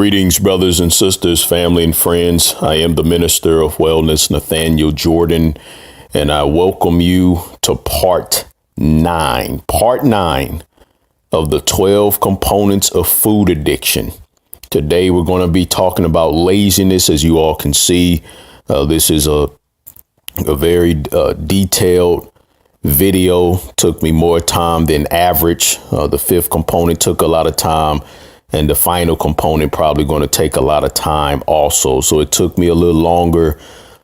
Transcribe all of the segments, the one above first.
Greetings, brothers and sisters, family and friends. I am the Minister of Wellness, Nathaniel Jordan, and I welcome you to part 9 of the 12 components of food addiction. Today, we're going to be talking about laziness. As you all can see, this is a very detailed video. Took me more time than average. The 5th component took a lot of time. And the final component probably going to take a lot of time also. So it took me a little longer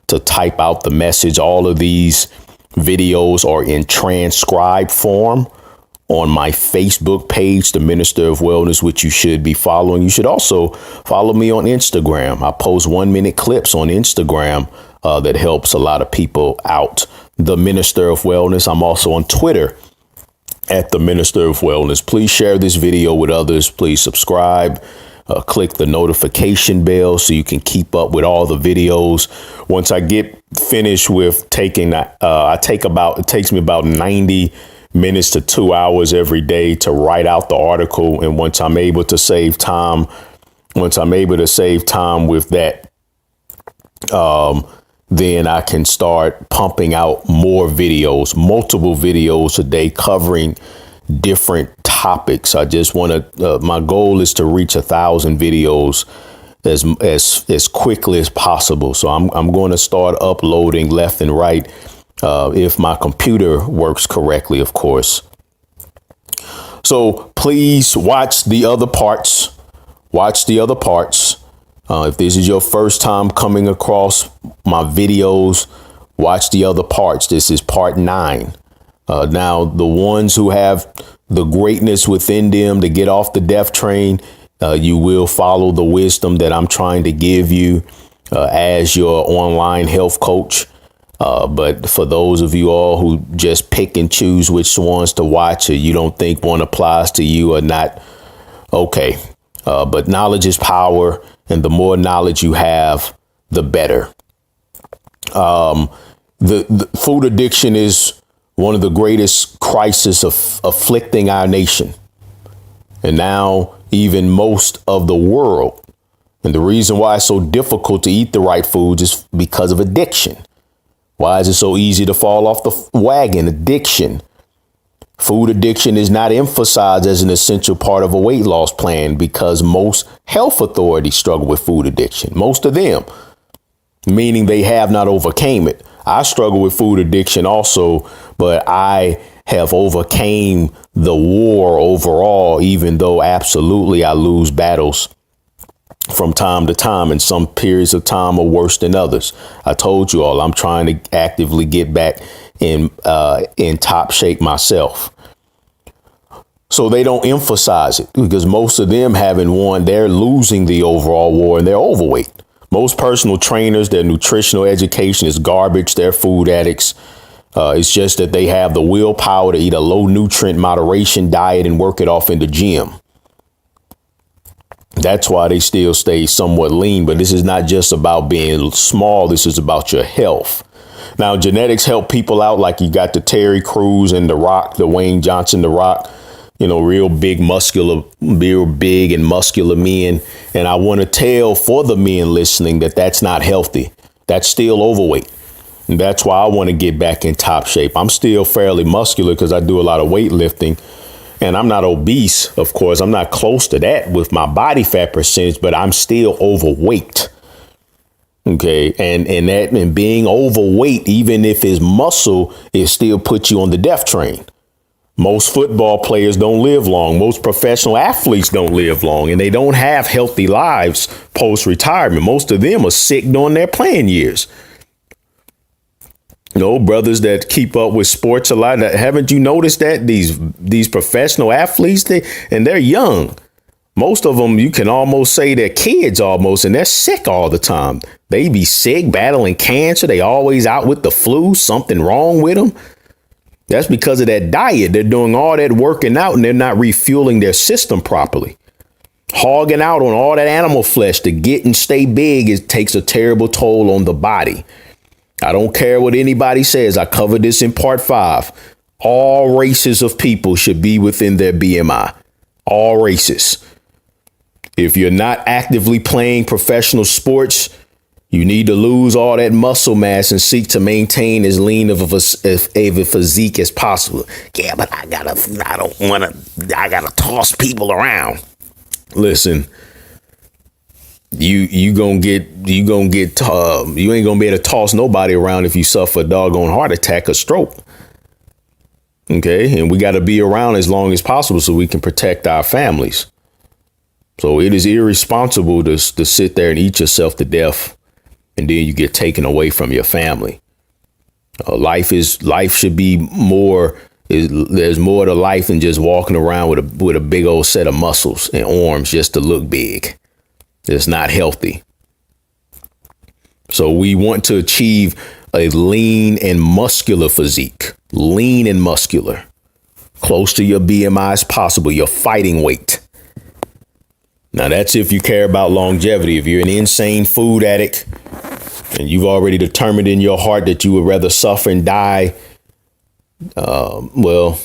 to type out the message. All of these videos are in transcribed form on my Facebook page, the Minister of Wellness, which you should be following. You should also follow me on Instagram. I post 1-minute clips on Instagram that helps a lot of people out. The Minister of Wellness. I'm also on Twitter at the Minister of Wellness. Please share this video with others. Please subscribe. Click the notification bell so you can keep up with all the videos. Once I get finished with taking, it takes me about 90 minutes to 2 hours every day to write out the article. And once I'm able to save time with that, then I can start pumping out more videos, multiple videos a day covering different topics. I just want to, my goal is to reach 1,000 videos as quickly as possible. So I'm going to start uploading left and right, if my computer works correctly, of course. So please watch the other parts. If this is your first time coming across my videos, watch the other parts. This is part 9. Now, the ones who have the greatness within them to get off the death train, you will follow the wisdom that I'm trying to give you as your online health coach. But for those of you all who just pick and choose which ones to watch, or you don't think one applies to you or not, okay. But knowledge is power. And the more knowledge you have, the better. The food addiction is one of the greatest crises afflicting our nation. And now even most of the world. And the reason why it's so difficult to eat the right foods is because of addiction. Why is it so easy to fall off the wagon? Addiction. Food addiction is not emphasized as an essential part of a weight loss plan because most health authorities struggle with food addiction. Most of them, meaning they have not overcame it. I struggle with food addiction also, but I have overcame the war overall, even though absolutely I lose battles from time to time, and some periods of time are worse than others. I told you all I'm trying to actively get back in top shape myself. So they don't emphasize it because most of them haven't won. They're losing the overall war and they're overweight. Most personal trainers, their nutritional education is garbage. They're food addicts. It's just that they have the willpower to eat a low nutrient moderation diet and work it off in the gym. That's why they still stay somewhat lean. But this is not just about being small. This is about your health. Now, genetics help people out, like you got the Terry Crews and The Rock, the Wayne Johnson, The Rock, real big and muscular men. And I want to tell for the men listening that that's not healthy. That's still overweight. And that's why I want to get back in top shape. I'm still fairly muscular because I do a lot of weightlifting. And I'm not obese, of course. I'm not close to that with my body fat percentage, but I'm still overweight. OK, and being overweight, even if it's muscle, it still puts you on the death train. Most football players don't live long. Most professional athletes don't live long, and they don't have healthy lives post retirement. Most of them are sick during their playing years. Brothers that keep up with sports a lot. Haven't you noticed that these professional athletes, they're young. Most of them, you can almost say they're kids almost, and they're sick all the time. They be sick, battling cancer. They always out with the flu, something wrong with them. That's because of that diet. They're doing all that working out and they're not refueling their system properly. Hogging out on all that animal flesh to get and stay big, it takes a terrible toll on the body. I don't care what anybody says. I covered this in part 5. All races of people should be within their BMI. All races. If you're not actively playing professional sports, you need to lose all that muscle mass and seek to maintain as lean of a physique as possible. Yeah, but I gotta toss people around. Listen, you ain't gonna be able to toss nobody around if you suffer a doggone heart attack or stroke. Okay, and we got to be around as long as possible so we can protect our families. So it is irresponsible to sit there and eat yourself to death, and then you get taken away from your family. Life should be more. There's more to life than just walking around with a big old set of muscles and arms just to look big. It's not healthy. So we want to achieve a lean and muscular physique, lean and muscular, close to your BMI as possible, your fighting weight. Now, that's if you care about longevity. If you're an insane food addict and you've already determined in your heart that you would rather suffer and die, well,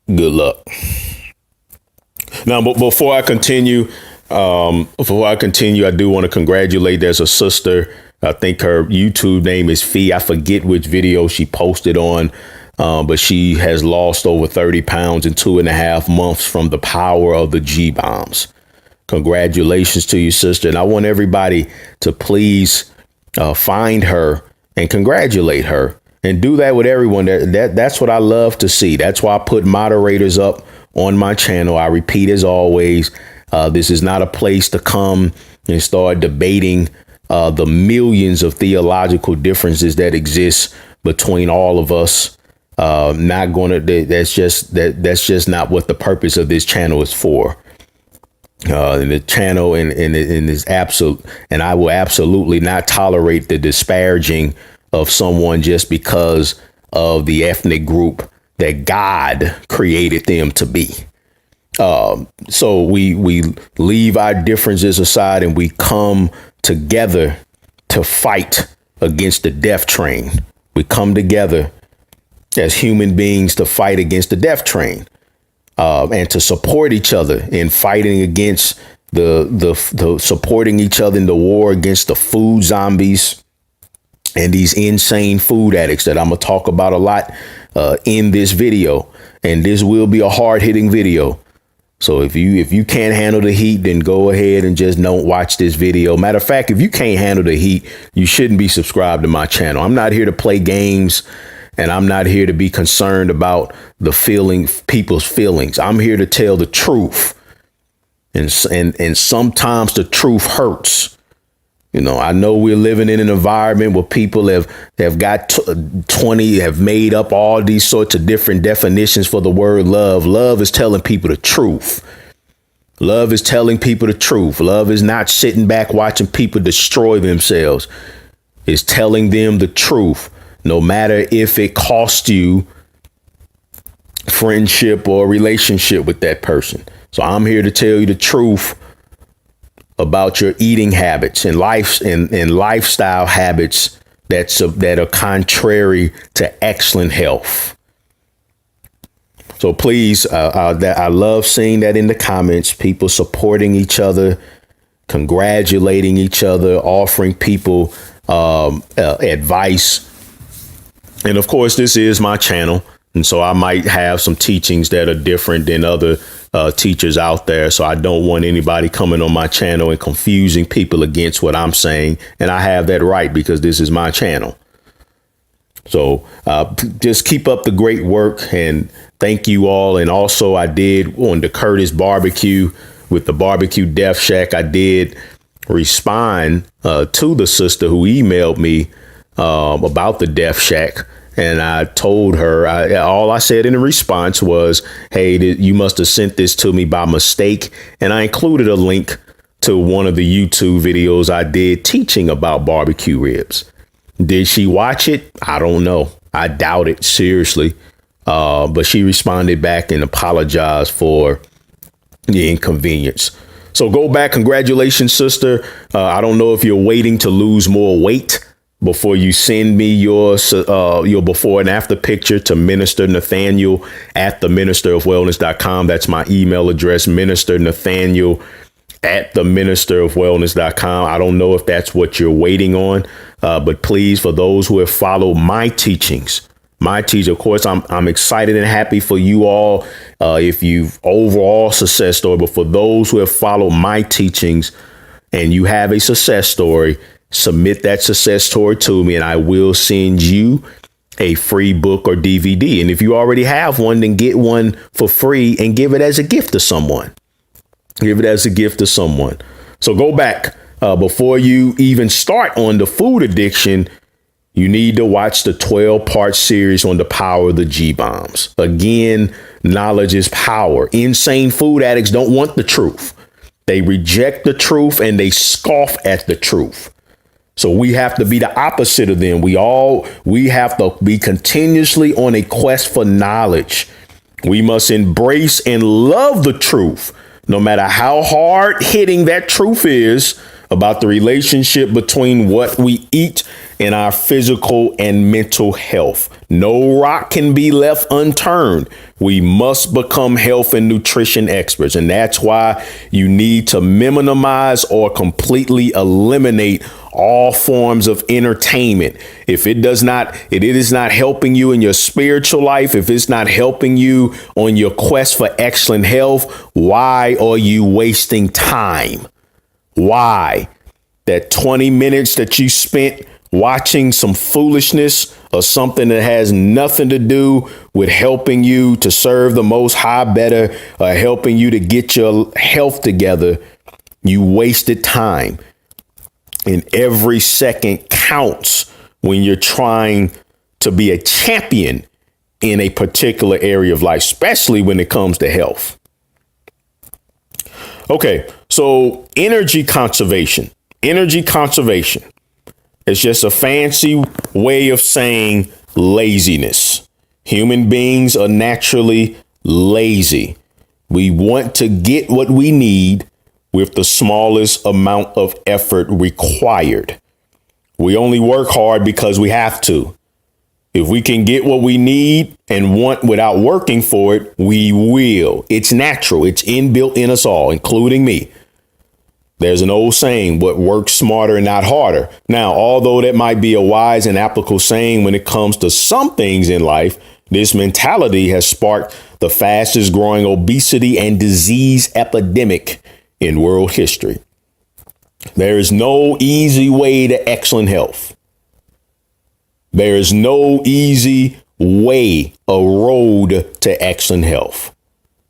good luck. Now, but before I continue, I do want to congratulate. There's a sister. I think her YouTube name is Fee. I forget which video she posted on, but she has lost over 30 pounds in 2.5 months from the power of the G-bombs. Congratulations to you, sister. And I want everybody to please find her and congratulate her. And do that with everyone. That's what I love to see. That's why I put moderators up on my channel. I repeat, as always, this is not a place to come and start debating the millions of theological differences that exist between all of us. That's just not what the purpose of this channel is for. The channel and is absolute, and I will absolutely not tolerate the disparaging of someone just because of the ethnic group that God created them to be. So we leave our differences aside and we come together to fight against the death train. We come together as human beings to fight against the death train, and to support each other in fighting against the supporting each other in the war against the food zombies and these insane food addicts that I'm going to talk about a lot in this video. And this will be a hard hitting video. So if you can't handle the heat, then go ahead and just don't watch this video. Matter of fact, if you can't handle the heat, you shouldn't be subscribed to my channel. I'm not here to play games, and I'm not here to be concerned about people's feelings. I'm here to tell the truth. And sometimes the truth hurts. You know, I know we're living in an environment where people have made up all these sorts of different definitions for the word love. Love is telling people the truth. Love is telling people the truth. Love is not sitting back watching people destroy themselves. It's telling them the truth, no matter if it costs you friendship or relationship with that person. So I'm here to tell you the truth about your eating habits and lifestyle habits that are contrary to excellent health. So please, I love seeing that in the comments, people supporting each other, congratulating each other, offering people advice. And of course, this is my channel. And so I might have some teachings that are different than other teachers out there. So I don't want anybody coming on my channel and confusing people against what I'm saying. And I have that right because this is my channel. So just keep up the great work and thank you all. And also I did on the Curtis barbecue with the barbecue Death Shack. I did respond to the sister who emailed me about the Death Shack. And I told her, all I said in the response was, hey, you must have sent this to me by mistake. And I included a link to one of the YouTube videos I did teaching about barbecue ribs. Did she watch it? I don't know. I doubt it, seriously. But she responded back and apologized for the inconvenience. So go back. Congratulations, sister. I don't know if you're waiting to lose more weight before you send me your before and after picture to Minister Nathaniel at theministerofwellness.com. That's my email address, Minister Nathaniel at theministerofwellness.com. I don't know if that's what you're waiting on, but please, for those who have followed my teachings, of course, I'm excited and happy for you all if you've overall success story. But for those who have followed my teachings and you have a success story, submit that success story to me and I will send you a free book or DVD. And if you already have one, then get one for free and give it as a gift to someone. Give it as a gift to someone. So go back before you even start on the food addiction. You need to watch the 12-part series on the power of the G-bombs. Again, knowledge is power. Insane food addicts don't want the truth. They reject the truth and they scoff at the truth. So we have to be the opposite of them. We have to be continuously on a quest for knowledge. We must embrace and love the truth, no matter how hard hitting that truth is about the relationship between what we eat and our physical and mental health. No rock can be left unturned. We must become health and nutrition experts. And that's why you need to minimize or completely eliminate all forms of entertainment. If it is not helping you in your spiritual life, if it's not helping you on your quest for excellent health, why are you wasting time? Why? That 20 minutes that you spent watching some foolishness or something that has nothing to do with helping you to serve the Most High better or helping you to get your health together, you wasted time. And every second counts when you're trying to be a champion in a particular area of life, especially when it comes to health. Okay, so energy conservation. Energy conservation is just a fancy way of saying laziness. Human beings are naturally lazy. We want to get what we need with the smallest amount of effort required. We only work hard because we have to. If we can get what we need and want without working for it, we will. It's natural. It's inbuilt in us all, including me. There's an old saying, what works smarter and not harder. Now, although that might be a wise and applicable saying when it comes to some things in life, this mentality has sparked the fastest growing obesity and disease epidemic in world history. There is no easy way to excellent health. There is no easy way, a road to excellent health.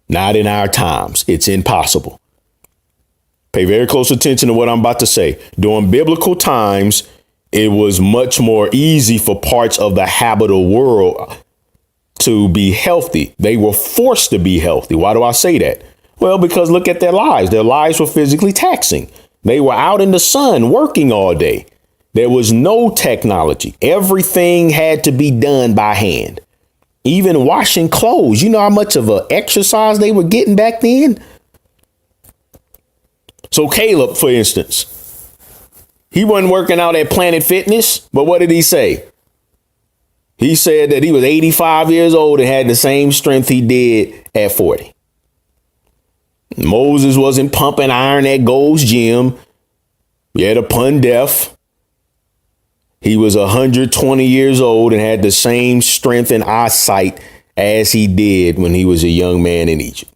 Not in our times. It's impossible. Pay very close attention to what I'm about to say. During biblical times, it was much more easy for parts of the habitable world to be healthy. They were forced to be healthy. Why do I say that? Well, because look at their lives. Their lives were physically taxing. They were out in the sun working all day. There was no technology. Everything had to be done by hand. Even washing clothes. You know how much of an exercise they were getting back then? So Caleb, for instance, he wasn't working out at Planet Fitness, but what did he say? He said that he was 85 years old and had the same strength he did at 40. Moses wasn't pumping iron at Gold's Gym, yet upon death, he was 120 years old and had the same strength and eyesight as he did when he was a young man in Egypt.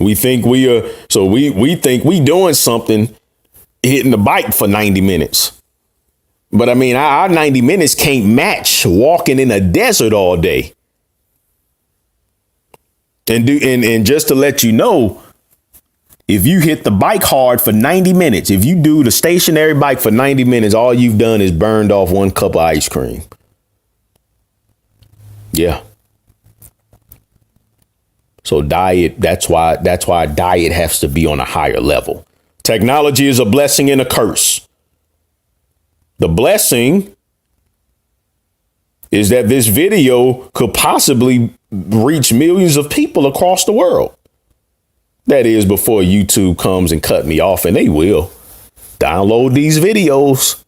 We think we think we doing something hitting the bike for 90 minutes. But I mean, our 90 minutes can't match walking in a desert all day. And just to let you know, if you hit the bike hard for 90 minutes, if you do the stationary bike for 90 minutes, all you've done is burned off one cup of ice cream. Yeah. So diet, that's why diet has to be on a higher level. Technology is a blessing and a curse. The blessing is that this video could possibly reach millions of people across the world. That is before YouTube comes and cut me off, and they will. Download these videos.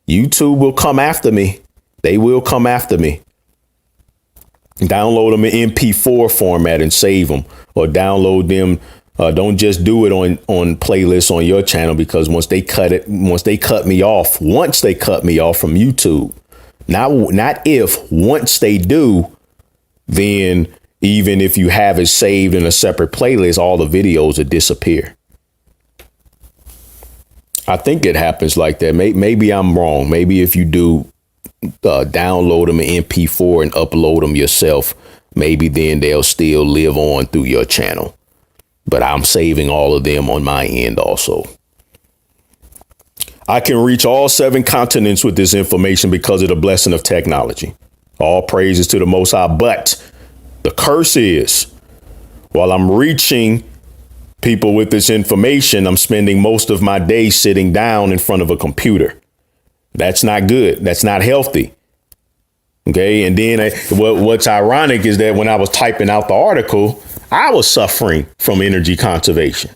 YouTube will come after me. They will come after me. Download them in MP4 format and save them, or download them. Don't just do it on playlists on your channel, because once they cut me off from YouTube, once they do, then even if you have it saved in a separate playlist, all the videos will disappear. I think it happens like that. Maybe I'm wrong. Maybe if you do download them in MP4 and upload them yourself, maybe then they'll still live on through your channel. But I'm saving all of them on my end also. I can reach all 7 continents with this information because of the blessing of technology. All praises to the Most High. But the curse is, while I'm reaching people with this information, I'm spending most of my day sitting down in front of a computer. That's not good. That's not healthy. OK, and then what's ironic is that when I was typing out the article, I was suffering from energy conservation.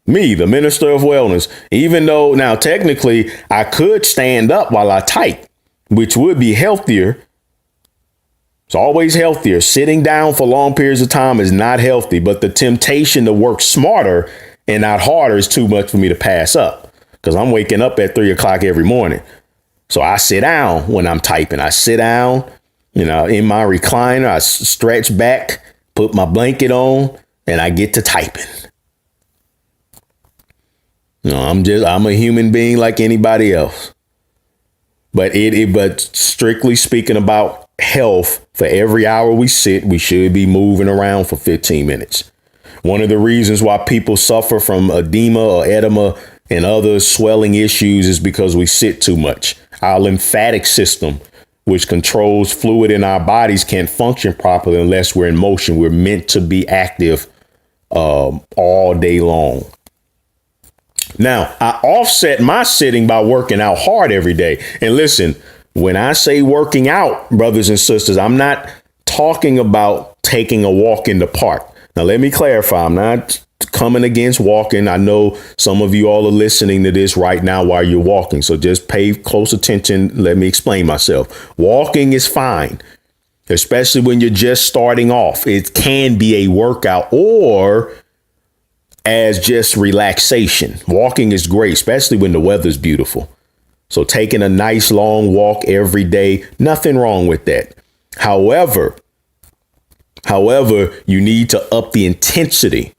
Me, the minister of wellness, even though now technically I could stand up while I type, which would be healthier. It's always healthier. Sitting down for long periods of time is not healthy, but the temptation to work smarter and not harder is too much for me to pass up, because I'm waking up at 3 o'clock every morning. So I sit down when I'm typing. I sit down, in my recliner. I stretch back, put my blanket on, and I get to typing. I'm a human being like anybody else. But but strictly speaking about health, for every hour we sit, we should be moving around for 15 minutes. One of the reasons why people suffer from edema or edema and other swelling issues is because we sit too much. Our lymphatic system, which controls fluid in our bodies, can't function properly unless we're in motion. We're meant to be active all day long. Now, I offset my sitting by working out hard every day. And listen, when I say working out, brothers and sisters, I'm not talking about taking a walk in the park. Now, let me clarify. I'm not coming against walking. I know some of you all are listening to this right now while you're walking. So just pay close attention. Let me explain myself. Walking is fine, especially when you're just starting off. It can be a workout or as just relaxation. Walking is great, especially when the weather's beautiful. So taking a nice long walk every day, nothing wrong with that. However, you need to up the intensity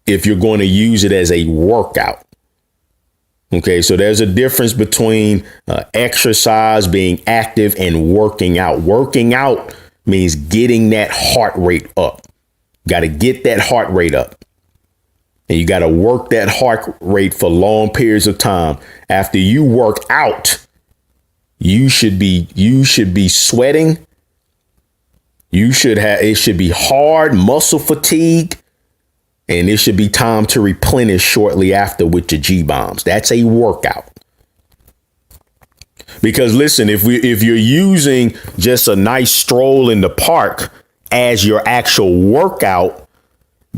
if you're going to use it as a workout. OK, so there's a difference between exercise, being active, and working out. Working out means getting that heart rate up. Got to get that heart rate up. And you got to work that heart rate for long periods of time. After you work out, you should be sweating. It should be hard muscle fatigue. And it should be time to replenish shortly after with your G-bombs. That's a workout. Because listen, if you're using just a nice stroll in the park as your actual workout,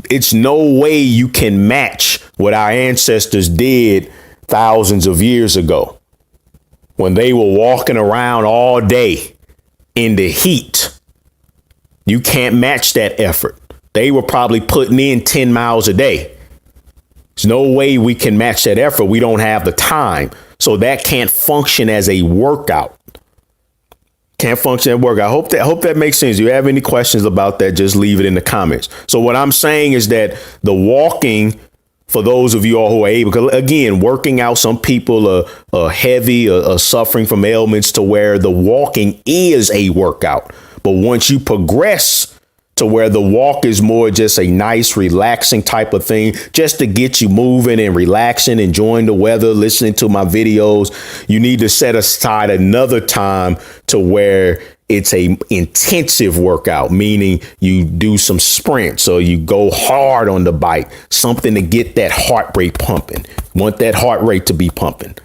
it's no way you can match what our ancestors did thousands of years ago when they were walking around all day in the heat. You can't match that effort. They were probably putting in 10 miles a day. There's no way we can match that effort. We don't have the time. So that can't function as a workout. Can't function at work. I hope that makes sense. If you have any questions about that, just leave it in the comments. So what I'm saying is that the walking, for those of you all who are able, because again, working out, some people are heavy or suffering from ailments to where the walking is a workout. But once you progress to where the walk is more just a nice, relaxing type of thing, just to get you moving and relaxing, enjoying the weather, listening to my videos, you need to set aside another time to where it's a intensive workout, meaning you do some sprints or you go hard on the bike, something to get that heart rate pumping. Want that heart rate to be pumping.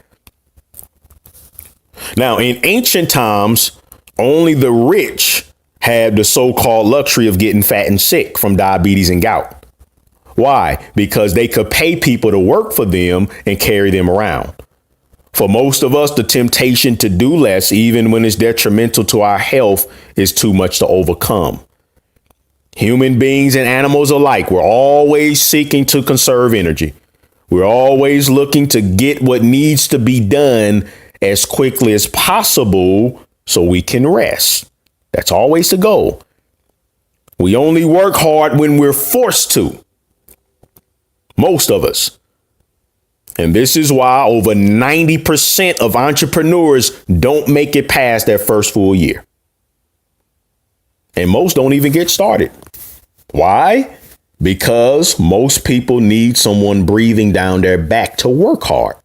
Now, in ancient times, only the rich had the so-called luxury of getting fat and sick from diabetes and gout. Why? Because they could pay people to work for them and carry them around. For most of us, the temptation to do less, even when it's detrimental to our health, is too much to overcome. Human beings and animals alike, we're always seeking to conserve energy. We're always looking to get what needs to be done as quickly as possible so we can rest. That's always the goal. We only work hard when we're forced to. Most of us. And this is why over 90% of entrepreneurs don't make it past their first full year. And most don't even get started. Why? Because most people need someone breathing down their back to work hard.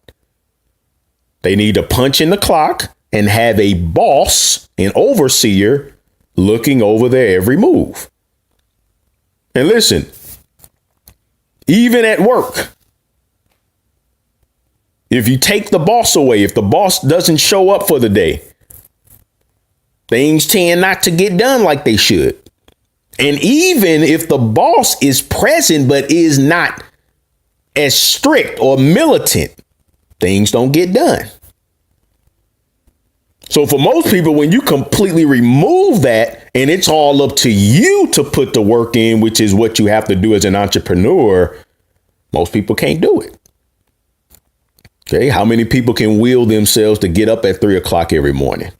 They need to punch in the clock and have a boss, an overseer, looking over their every move. And listen, even at work, if you take the boss away, if the boss doesn't show up for the day, things tend not to get done like they should. And even if the boss is present but is not as strict or militant, things don't get done. So for most people, when you completely remove that and it's all up to you to put the work in, which is what you have to do as an entrepreneur, most people can't do it. Okay, how many people can will themselves to get up at 3 o'clock every morning?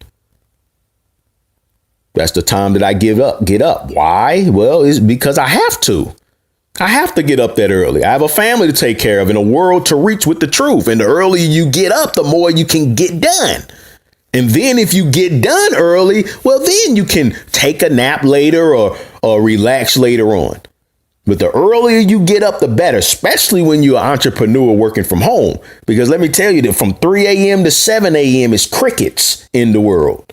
That's the time that I get up. Why? Well, it's because I have to. I have to get up that early. I have a family to take care of and a world to reach with the truth. And the earlier you get up, the more you can get done. And then if you get done early, well, then you can take a nap later or relax later on. But the earlier you get up, the better, especially when you're an entrepreneur working from home. Because let me tell you that from 3 a.m. to 7 a.m. is crickets in the world.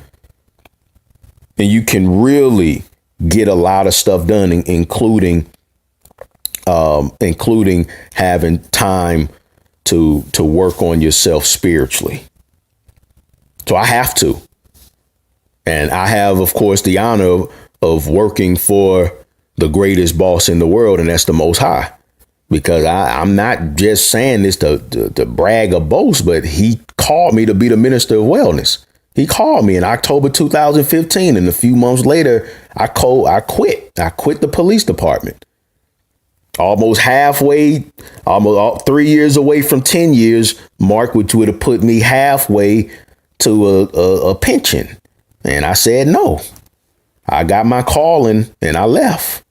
And you can really get a lot of stuff done, including having time to work on yourself spiritually. So I have to. And I have, of course, the honor of working for the greatest boss in the world, and that's the Most High. Because I'm not just saying this to brag or boast, but he called me to be the minister of wellness. He called me in October 2015, and a few months later, I quit. I quit the police department. Almost 3 years away from 10 years, Mark, which would have put me halfway to a pension. And I said no. I got my calling and I left.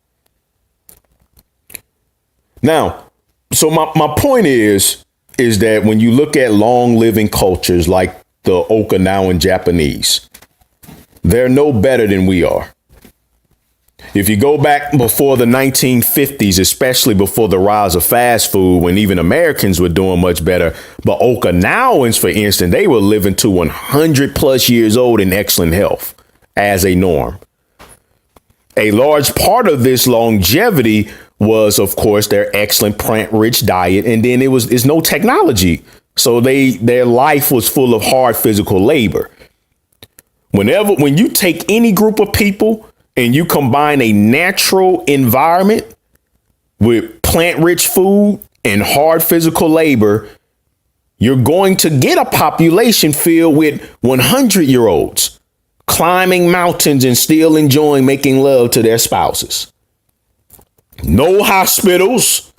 Now, so my point is that when you look at long living cultures like the Okinawan Japanese, they're no better than we are. If you go back before the 1950s, especially before the rise of fast food, when even Americans were doing much better, but Okinawans, for instance, they were living to 100 plus years old in excellent health as a norm. A large part of this longevity was, of course, their excellent plant-rich diet. And then it's no technology. So their life was full of hard physical labor. When you take any group of people and you combine a natural environment with plant-rich food and hard physical labor, you're going to get a population filled with 100-year-olds climbing mountains and still enjoying making love to their spouses. No hospitals,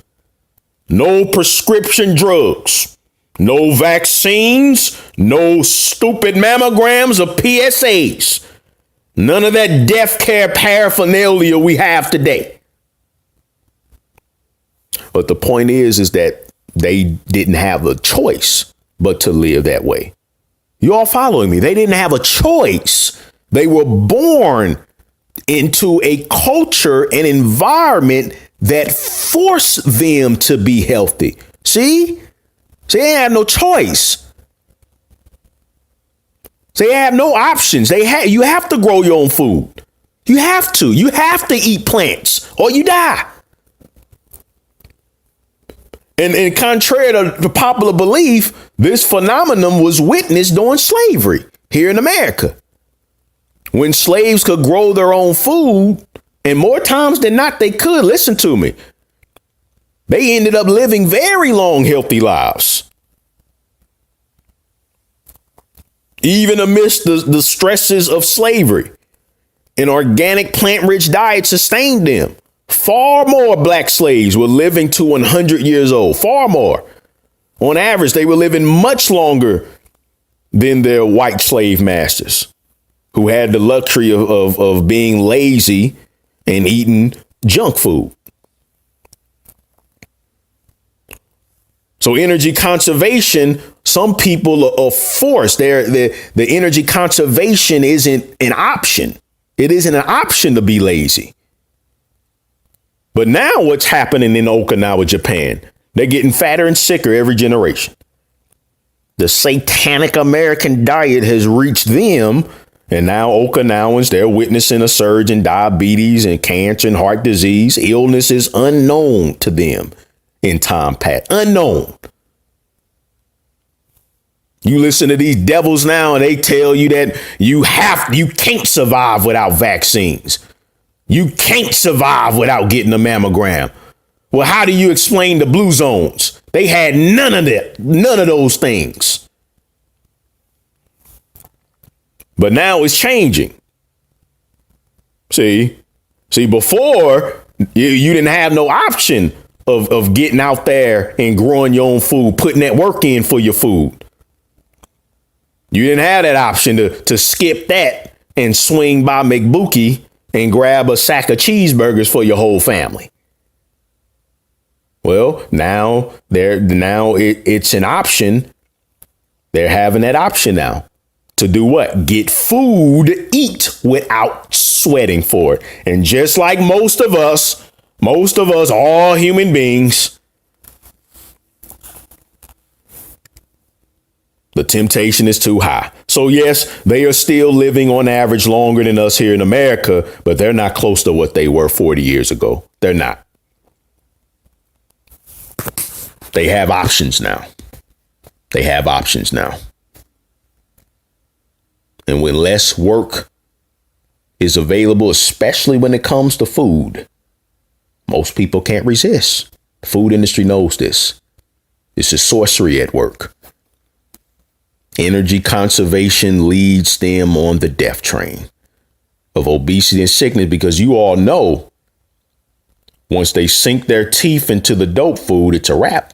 no prescription drugs, no vaccines, no stupid mammograms or PSAs. None of that death care paraphernalia we have today. But the point is that they didn't have a choice but to live that way. You all following me? They didn't have a choice. They were born into a culture and environment that forced them to be healthy. See, they have no choice. They have no options. You have to grow your own food. You have to eat plants or you die. And contrary to the popular belief, this phenomenon was witnessed during slavery here in America. When slaves could grow their own food, and more times than not, they could. Listen to me. They ended up living very long, healthy lives. Even amidst the stresses of slavery, an organic plant-rich diet sustained them. Far more black slaves were living to 100 years old, far more. On average, they were living much longer than their white slave masters, who had the luxury of being lazy and eating junk food. So energy conservation, some people are forced. The energy conservation isn't an option. It isn't an option to be lazy. But now what's happening in Okinawa, Japan? They're getting fatter and sicker every generation. The satanic American diet has reached them. And now Okinawans, they're witnessing a surge in diabetes and cancer and heart disease. Illness is unknown to them in time past. Unknown. You listen to these devils now and they tell you that you can't survive without vaccines. You can't survive without getting a mammogram. Well, how do you explain the blue zones? They had none of that, none of those things. But now it's changing. See, before you didn't have no option of getting out there and growing your own food, putting that work in for your food. You didn't have that option to skip that and swing by McBookie and grab a sack of cheeseburgers for your whole family. Well, now it's an option. They're having that option now to do what? Get food, eat without sweating for it. And just like most of us, all human beings, the temptation is too high. So yes, they are still living on average longer than us here in America, but they're not close to what they were 40 years ago. They're not. They have options now. And when less work is available, especially when it comes to food, most people can't resist. The food industry knows this. This is sorcery at work. Energy conservation leads them on the death train of obesity and sickness, because you all know once they sink their teeth into the dope food, it's a wrap.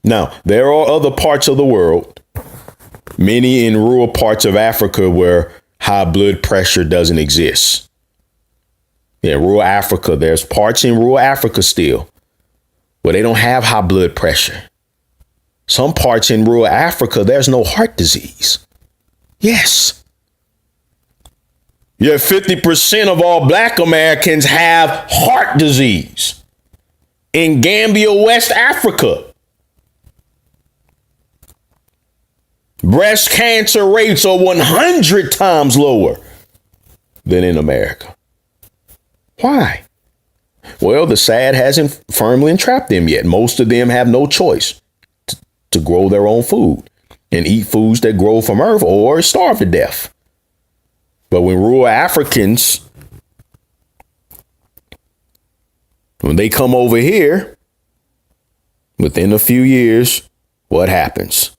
Now, there are other parts of the world, many in rural parts of Africa, where high blood pressure doesn't exist. Yeah, rural Africa, there's parts in rural Africa still where they don't have high blood pressure. Some parts in rural Africa, there's no heart disease. Yes. Yeah, 50% of all black Americans have heart disease. In Gambia, West Africa, breast cancer rates are 100 times lower than in America. Why? Well, the SAD hasn't firmly entrapped them yet. Most of them have no choice to grow their own food and eat foods that grow from earth or starve to death. But when rural Africans, when they come over here, within a few years, what happens?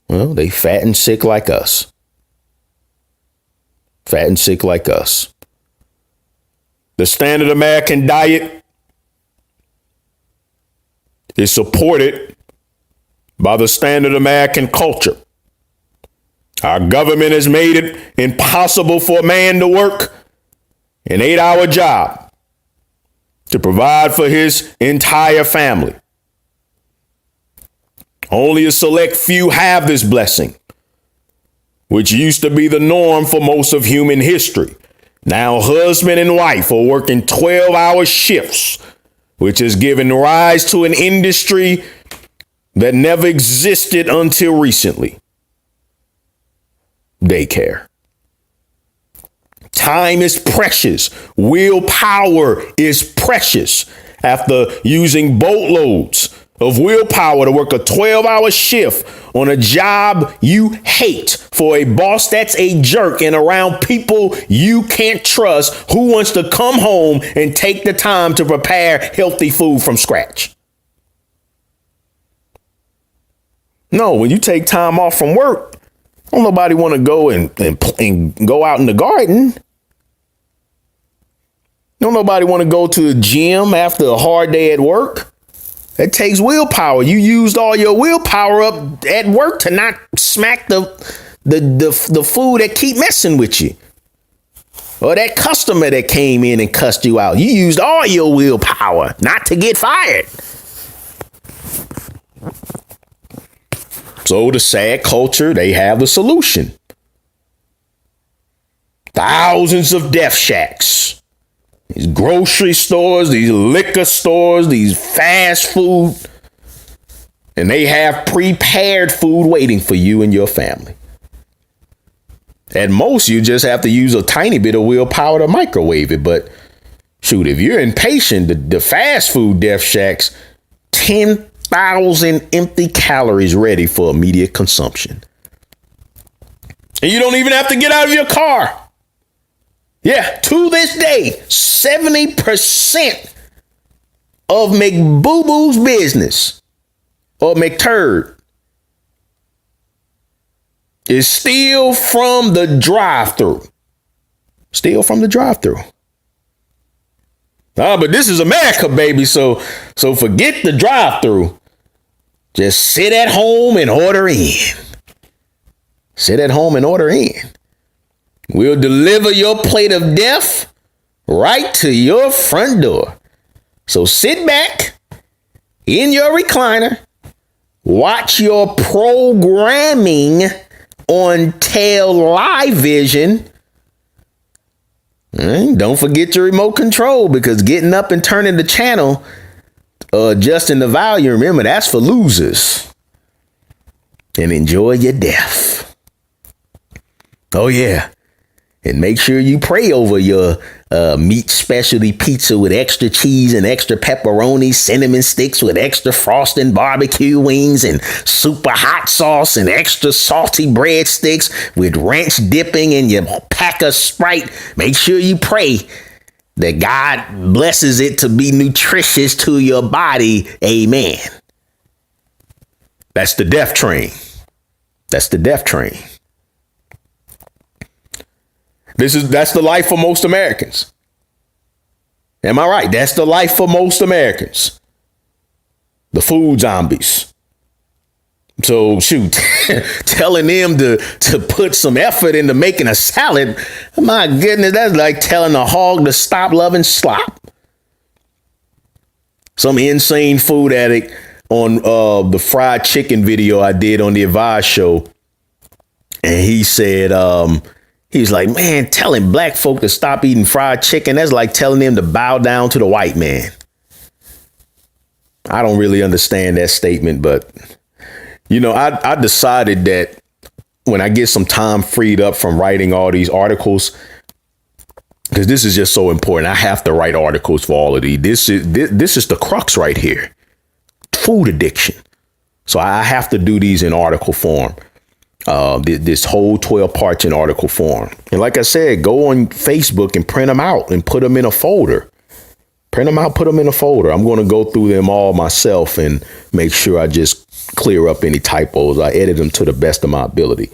Well, they fat and sick like us. Fat and sick like us. The standard American diet is supported by the standard American culture. Our government has made it impossible for a man to work an 8-hour job to provide for his entire family. Only a select few have this blessing, which used to be the norm for most of human history. Now, husband and wife are working 12-hour shifts, which has given rise to an industry that never existed until recently. Daycare. Time is precious. Willpower is precious. After using boatloads of willpower to work a 12-hour shift on a job you hate for a boss that's a jerk and around people you can't trust, who wants to come home and take the time to prepare healthy food from scratch? No, when you take time off from work, don't nobody want to go and go out in the garden. Don't nobody want to go to the gym after a hard day at work. It takes willpower. You used all your willpower up at work to not smack the food that keep messing with you. Or that customer that came in and cussed you out. You used all your willpower not to get fired. So the sad culture, they have the solution. Thousands of death shacks. These grocery stores, these liquor stores, these fast food. And they have prepared food waiting for you and your family. At most, you just have to use a tiny bit of willpower to microwave it. But shoot, if you're impatient, the fast food death shacks, 10,000 empty calories ready for immediate consumption. And you don't even have to get out of your car. Yeah, to this day, 70% of McBoo-Boo's business, or McTurd, is still from the drive-thru. Still from the drive-thru. But this is America, baby. So forget the drive-thru. Just sit at home and order in. Sit at home and order in. We'll deliver your plate of death right to your front door. So sit back in your recliner, watch your programming on television. And don't forget your remote control, because getting up and turning the channel, adjusting the volume, remember, that's for losers. And enjoy your death. Oh, yeah. And make sure you pray over your meat specialty pizza with extra cheese and extra pepperoni, cinnamon sticks with extra frosting, barbecue wings and super hot sauce, and extra salty breadsticks with ranch dipping in your pack of Sprite. Make sure you pray that God blesses it to be nutritious to your body. Amen. That's the death train. That's the death train. That's the life for most Americans. Am I right? That's the life for most Americans. The food zombies. So shoot, telling them to put some effort into making a salad, my goodness, that's like telling a hog to stop loving slop. Some insane food addict on the fried chicken video I did on the Advice Show, and he said, he's like, man, telling black folk to stop eating fried chicken, that's like telling them to bow down to the white man. I don't really understand that statement, but, you know, I decided that when I get some time freed up from writing all these articles, because this is just so important, I have to write articles for all of these. This is the crux right here. Food addiction. So I have to do these in article form. This whole 12 parts in article form. And like I said, go on Facebook and print them out and put them in a folder. Print them out, put them in a folder. I'm going to go through them all myself and make sure I just clear up any typos. I edit them to the best of my ability.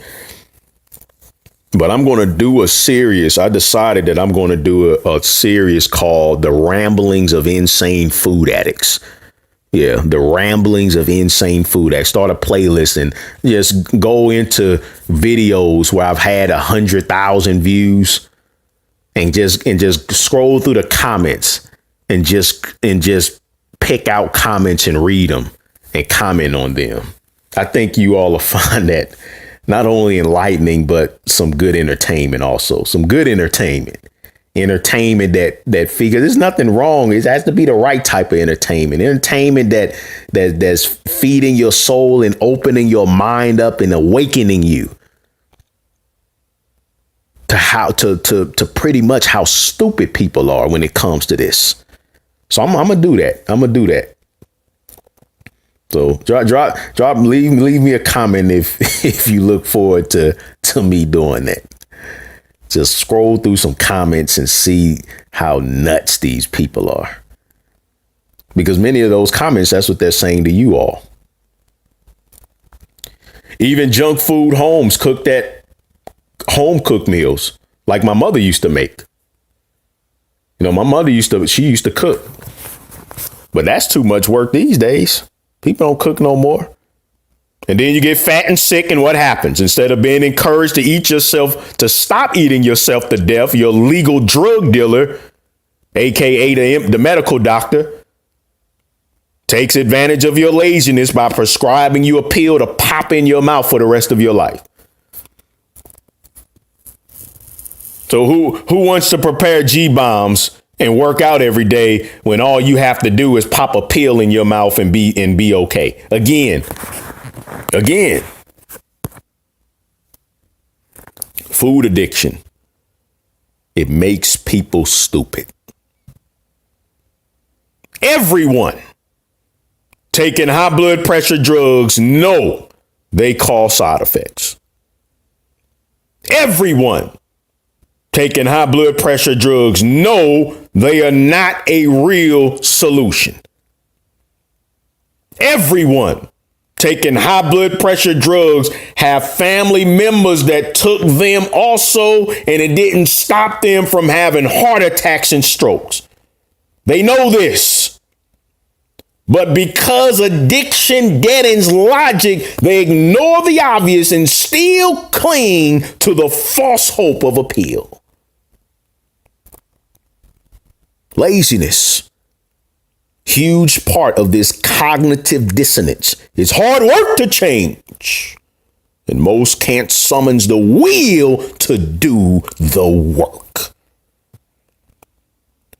But I'm going to do a series. I decided that I'm going to do a series called The Ramblings of Insane Food Addicts. Yeah, The Ramblings of Insane Food Addicts. Start a playlist and just go into videos where I've had 100,000 views and just scroll through the comments and just pick out comments and read them and comment on them. I think you all will find that not only enlightening, but some good entertainment also. Some good entertainment. Entertainment that figures there's nothing wrong. It has to be the right type of entertainment. Entertainment that's feeding your soul and opening your mind up and awakening you to how to pretty much how stupid people are when it comes to this. So I'm gonna do that. I'm gonna do that. So drop leave me a comment if you look forward to me doing that. Just scroll through some comments and see how nuts these people are. Because many of those comments, that's what they're saying to you all. Even junk food homes cooked at home cooked meals like my mother used to make. You know, my mother used to cook. But that's too much work these days. People don't cook no more. And then you get fat and sick, and what happens? Instead of being encouraged to eat yourself, to stop eating yourself to death, your legal drug dealer, aka the medical doctor, takes advantage of your laziness by prescribing you a pill to pop in your mouth for the rest of your life. So who wants to prepare G-bombs and work out every day when all you have to do is pop a pill in your mouth and be okay? Again. Food addiction. It makes people stupid. Everyone taking high blood pressure drugs know they cause side effects. Everyone taking high blood pressure drugs know they are not a real solution. Everyone taking high blood pressure drugs have family members that took them also, and it didn't stop them from having heart attacks and strokes. They know this. But because addiction deadens logic, they ignore the obvious and still cling to the false hope of a pill. Laziness. Huge part of this cognitive dissonance. It's hard work to change. And most can't summon the will to do the work.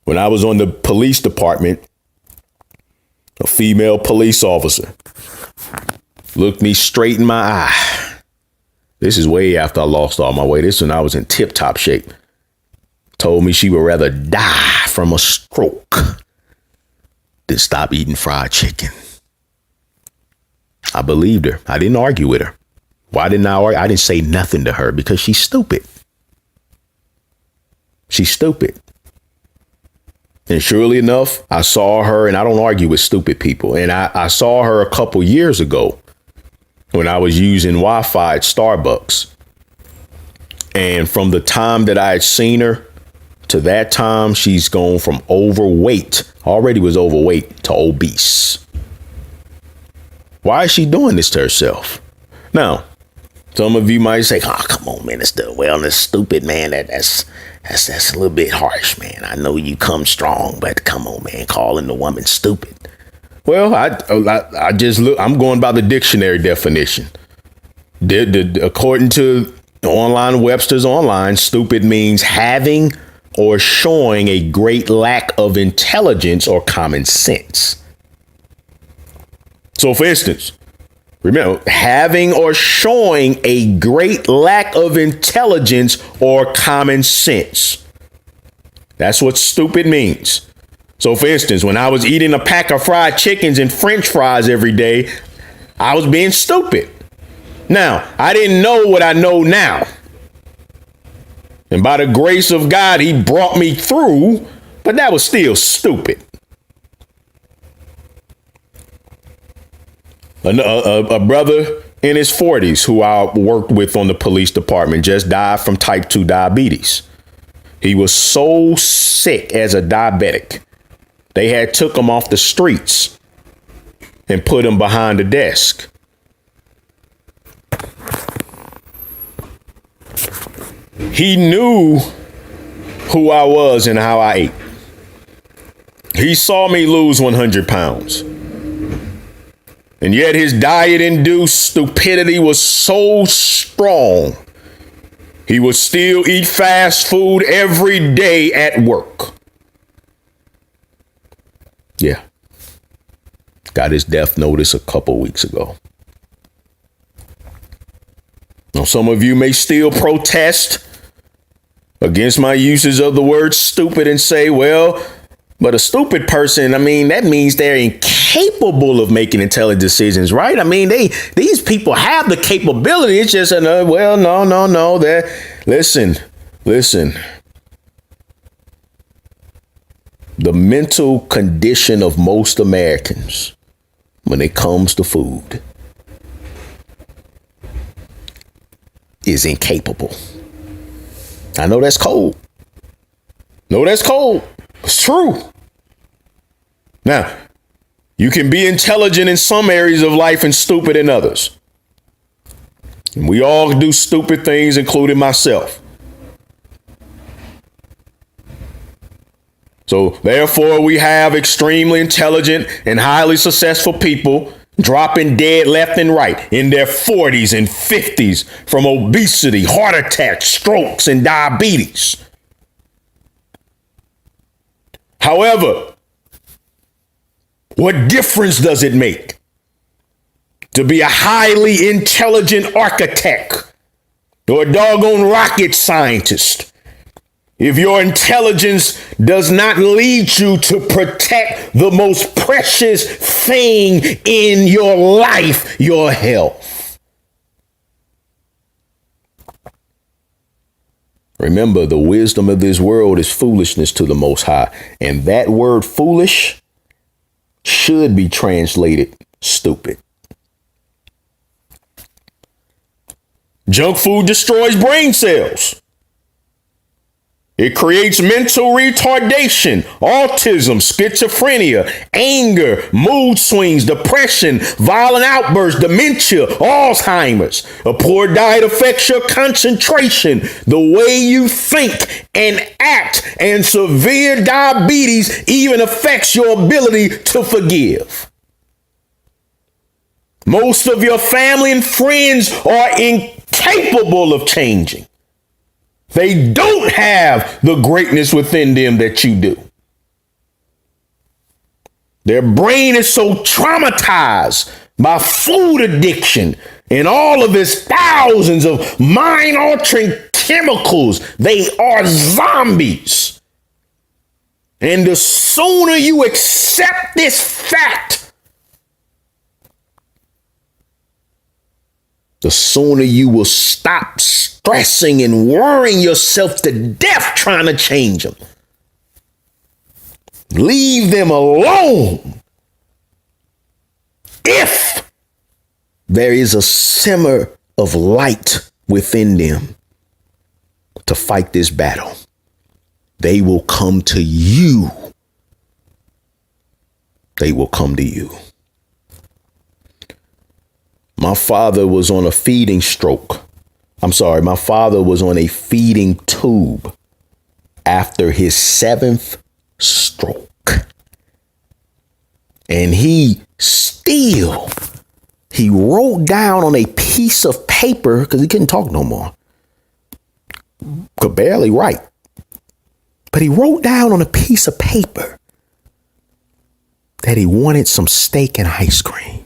When I was on the police department, a female police officer looked me straight in my eye. This is way after I lost all my weight. This is when I was in tip-top shape. Told me she would rather die from a stroke than stop eating fried chicken. I believed her. I didn't argue with her. Why didn't I argue? I didn't say nothing to her because she's stupid. She's stupid. And surely enough, I saw her, and I don't argue with stupid people. And I saw her a couple years ago when I was using Wi-Fi at Starbucks. And from the time that I had seen her to that time, she's gone from overweight, already was overweight, to obese. Why is she doing this to herself? Now, some of you might say, oh, come on, man, it's the wellness stupid, man. That's a little bit harsh, man. I know you come strong, but come on, man, calling the woman stupid. Well, I just look, I'm going by the dictionary definition. According to online Webster's Online, stupid means having or showing a great lack of intelligence or common sense. So, for instance, remember, having or showing a great lack of intelligence or common sense. That's what stupid means. So, for instance, when I was eating a pack of fried chickens and French fries every day, I was being stupid. Now, I didn't know what I know now. And by the grace of God, he brought me through, but that was still stupid. A brother in his 40s who I worked with on the police department just died from type 2 diabetes. He was so sick as a diabetic. They had took him off the streets and put him behind a desk. He knew who I was and how I ate. He saw me lose 100 pounds. And yet his diet-induced stupidity was so strong, he would still eat fast food every day at work. Yeah. Got his death notice a couple weeks ago. Now, some of you may still protest against my uses of the word stupid and say, well, but a stupid person, I mean, that means they're incapable of making intelligent decisions, right? I mean, these people have the capability. It's just, well, no. Listen. The mental condition of most Americans when it comes to food is incapable. I know that's cold. No, that's cold. It's true. Now, you can be intelligent in some areas of life and stupid in others. And we all do stupid things, including myself. So therefore, we have extremely intelligent and highly successful people dropping dead left and right in their 40s and 50s from obesity, heart attacks, strokes, and diabetes. However, what difference does it make to be a highly intelligent architect or a doggone rocket scientist if your intelligence does not lead you to protect the most precious thing in your life, your health? Remember, the wisdom of this world is foolishness to the Most High. And that word foolish should be translated stupid. Junk food destroys brain cells. It creates mental retardation, autism, schizophrenia, anger, mood swings, depression, violent outbursts, dementia, Alzheimer's. A poor diet affects your concentration, the way you think and act, and severe diabetes even affects your ability to forgive. Most of your family and friends are incapable of changing. They don't have the greatness within them that you do. Their brain is so traumatized by food addiction and all of its thousands of mind-altering chemicals. They are zombies. And the sooner you accept this fact, the sooner you will stop stressing and worrying yourself to death trying to change them. Leave them alone. If there is a simmer of light within them to fight this battle, they will come to you. They will come to you. My father was on a feeding stroke. My father was on a feeding tube after his 7th stroke. And he wrote down on a piece of paper, because he couldn't talk no more. Could barely write. But he wrote down on a piece of paper that he wanted some steak and ice cream.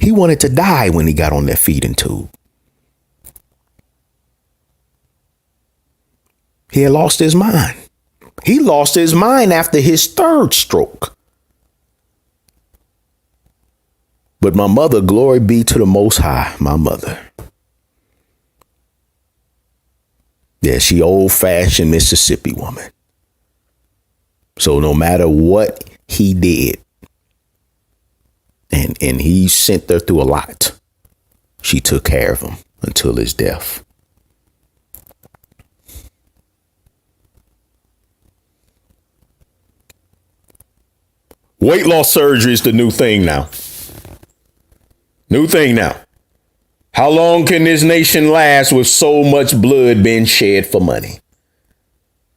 He wanted to die when he got on that feeding tube. He had lost his mind. He lost his mind after his 3rd stroke. But my mother, glory be to the Most High, my mother. Yeah, she old-fashioned Mississippi woman. So no matter what he did, and he sent her through a lot, she took care of him until his death. Weight loss surgery is the new thing now. New thing now. How long can this nation last with so much blood being shed for money?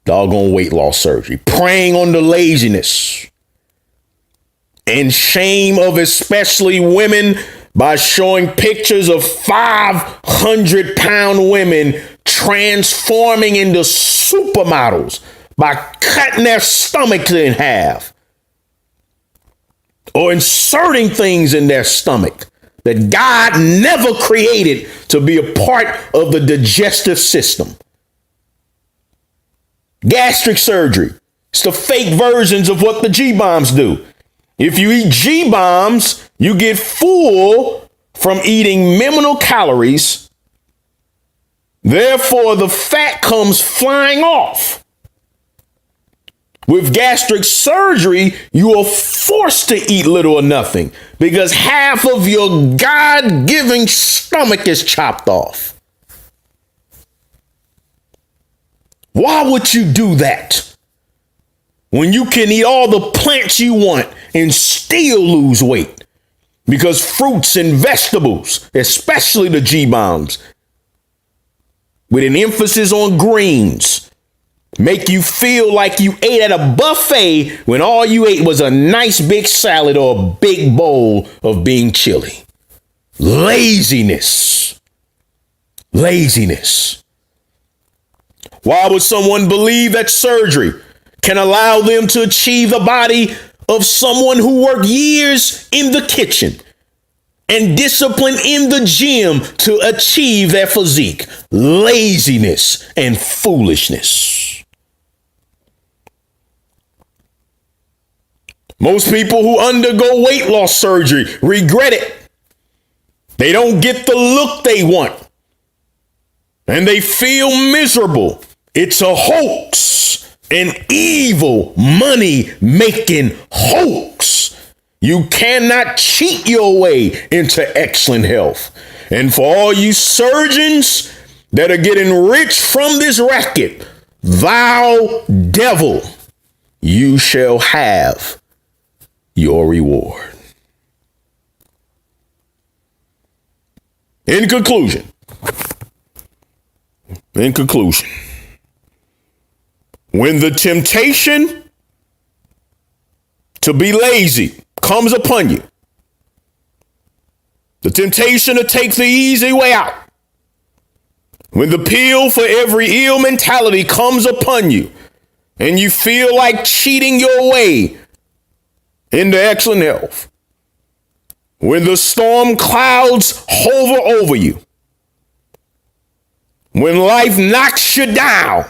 Doggone weight loss surgery. Preying on the laziness and shame of especially women by showing pictures of 500-pound women transforming into supermodels by cutting their stomachs in half or inserting things in their stomach that God never created to be a part of the digestive system. Gastric surgery. It's the fake versions of what the G-bombs do. If you eat G-bombs, you get full from eating minimal calories. Therefore, the fat comes flying off. With gastric surgery, you are forced to eat little or nothing because half of your God-given stomach is chopped off. Why would you do that when you can eat all the plants you want and still lose weight? Because fruits and vegetables, especially the G-bombs, with an emphasis on greens, make you feel like you ate at a buffet when all you ate was a nice big salad or a big bowl of being chili. Laziness. Laziness. Why would someone believe that surgery can allow them to achieve the body of someone who worked years in the kitchen and discipline in the gym to achieve their physique? Laziness and foolishness. Most people who undergo weight loss surgery regret it. They don't get the look they want, and they feel miserable. It's a hoax, an evil money-making hoax. You cannot cheat your way into excellent health. And for all you surgeons that are getting rich from this racket, thou devil, you shall have your reward. In conclusion, when the temptation to be lazy comes upon you, the temptation to take the easy way out, when the pill for every ill mentality comes upon you and you feel like cheating your way into excellent health, when the storm clouds hover over you, when life knocks you down,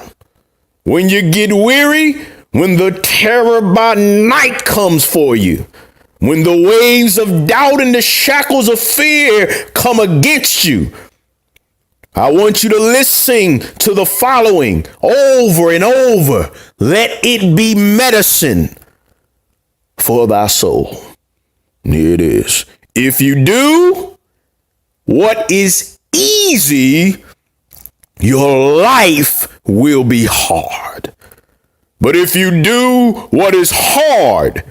when you get weary, when the terror by night comes for you, when the waves of doubt and the shackles of fear come against you, I want you to listen to the following over and over. Let it be medicine for thy soul. Here it is. If you do what is easy, your life will be hard. But if you do what is hard,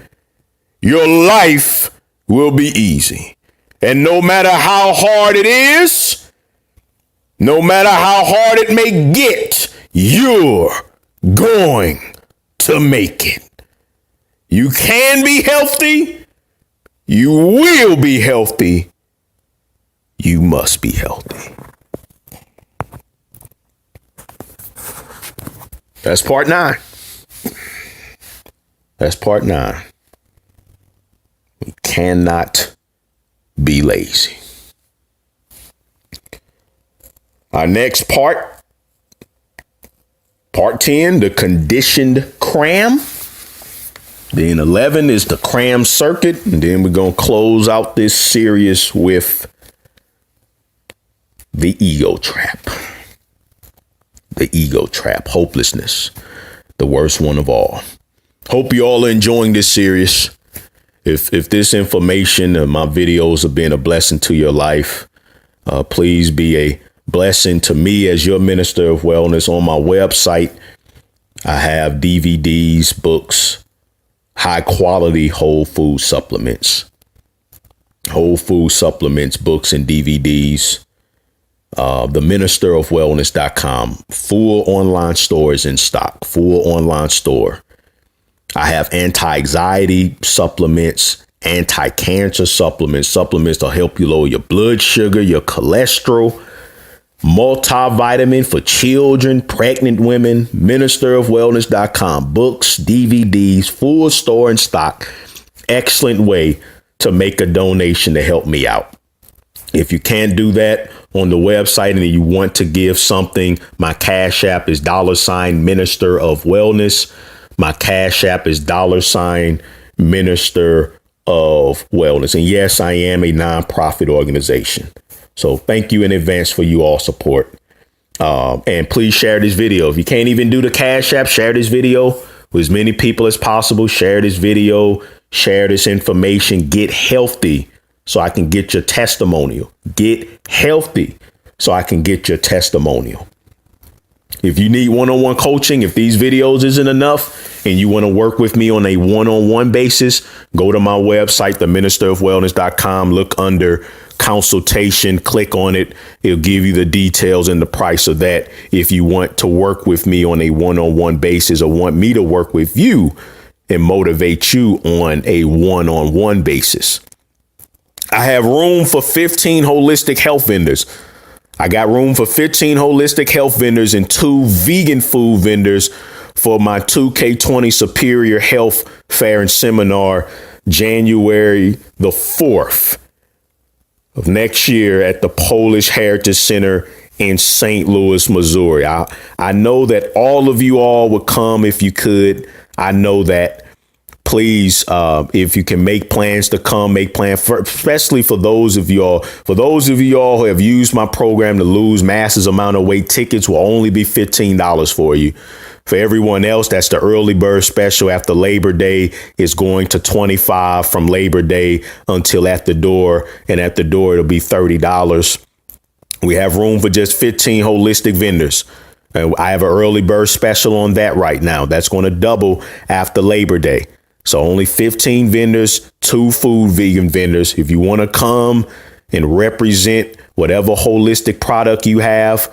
your life will be easy. And no matter how hard it is, no matter how hard it may get, you're going to make it. You can be healthy. You will be healthy. You must be healthy. That's part 9. That's part 9. We cannot be lazy. Our next part 10, the conditioned cram. Then 11 is the cram circuit. And then we're going to close out this series with the ego trap. The ego trap, hopelessness, the worst one of all. Hope you all are enjoying this series. If this information and my videos have been a blessing to your life, please be a blessing to me as your minister of wellness. On my website, I have DVDs, books, high quality whole food supplements, books and DVDs. The ministerofwellness.com, full online store is in stock, full online store. I have anti-anxiety supplements, anti-cancer supplements to help you lower your blood sugar, your cholesterol, multivitamin for children, pregnant women, ministerofwellness.com, books, DVDs, full store in stock. Excellent way to make a donation to help me out. If you can't do that on the website and you want to give something, my Cash App is $Minister of Wellness. My Cash App is $Minister of Wellness. And yes, I am a nonprofit organization. So thank you in advance for you all support. And please share this video. If you can't even do the Cash App, share this video with as many people as possible. Share this video, share this information, get healthy so I can get your testimonial. Get healthy so I can get your testimonial. If you need one-on-one coaching, if these videos isn't enough and you want to work with me on a one-on-one basis, go to my website, theministerofwellness.com, look under consultation, click on it. It'll give you the details and the price of that. If you want to work with me on a one-on-one basis or want me to work with you and motivate you on a one-on-one basis. I have room for 15 holistic health vendors. I got room for 15 holistic health vendors and 2 vegan food vendors for my 2K20 Superior Health Fair and Seminar, January the 4th of next year at the Polish Heritage Center in St. Louis, Missouri. I know that all of you all would come if you could. I know that. Please, if you can make plans to come, make plans, especially for those of y'all who have used my program to lose massive amount of weight. Tickets will only be $15 for you. For everyone else, that's the early bird special after Labor Day. Is going to $25 from Labor Day until at the door. And at the door, it'll be $30. We have room for just 15 holistic vendors. I have an early bird special on that right now. That's going to double after Labor Day. So only 15 vendors, 2 food vegan vendors. If you want to come and represent whatever holistic product you have,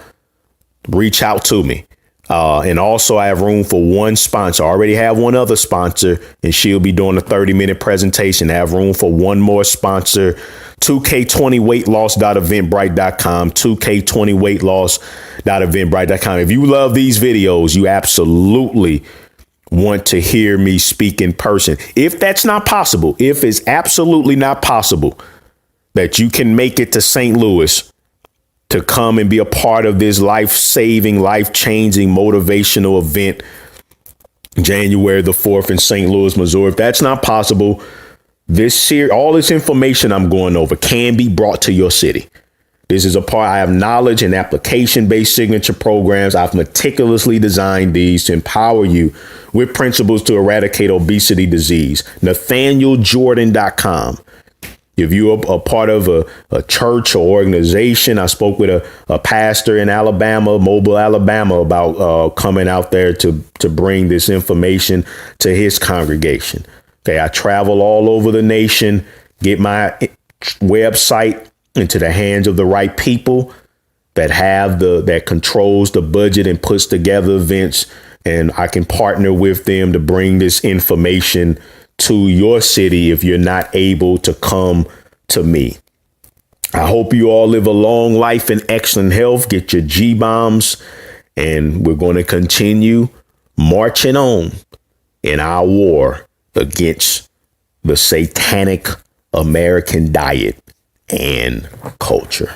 reach out to me. And also I have room for 1 sponsor. I already have 1 other sponsor, and she'll be doing a 30-minute presentation. I have room for 1 more sponsor. 2K20weightloss.eventbrite.com, 2K20weightloss.eventbrite.com. If you love these videos, you absolutely want to hear me speak in person. If that's not possible, if it's absolutely not possible that you can make it to St. Louis to come and be a part of this life-saving, life-changing, motivational event, January the 4th in St. Louis, Missouri, if that's not possible, all this information I'm going over can be brought to your city. This is a part. I have knowledge and application-based signature programs. I've meticulously designed these to empower you with principles to eradicate obesity disease. NATHANIELJordan.com. If you're a part of a church or organization, I spoke with a pastor in Alabama, Mobile, Alabama, about coming out there to bring this information to his congregation. Okay, I travel all over the nation, get my website into the hands of the right people that controls the budget and puts together events, and I can partner with them to bring this information to your city if you're not able to come to me. I hope you all live a long life in excellent health. Get your G-bombs, and we're going to continue marching on in our war against the satanic American diet and culture.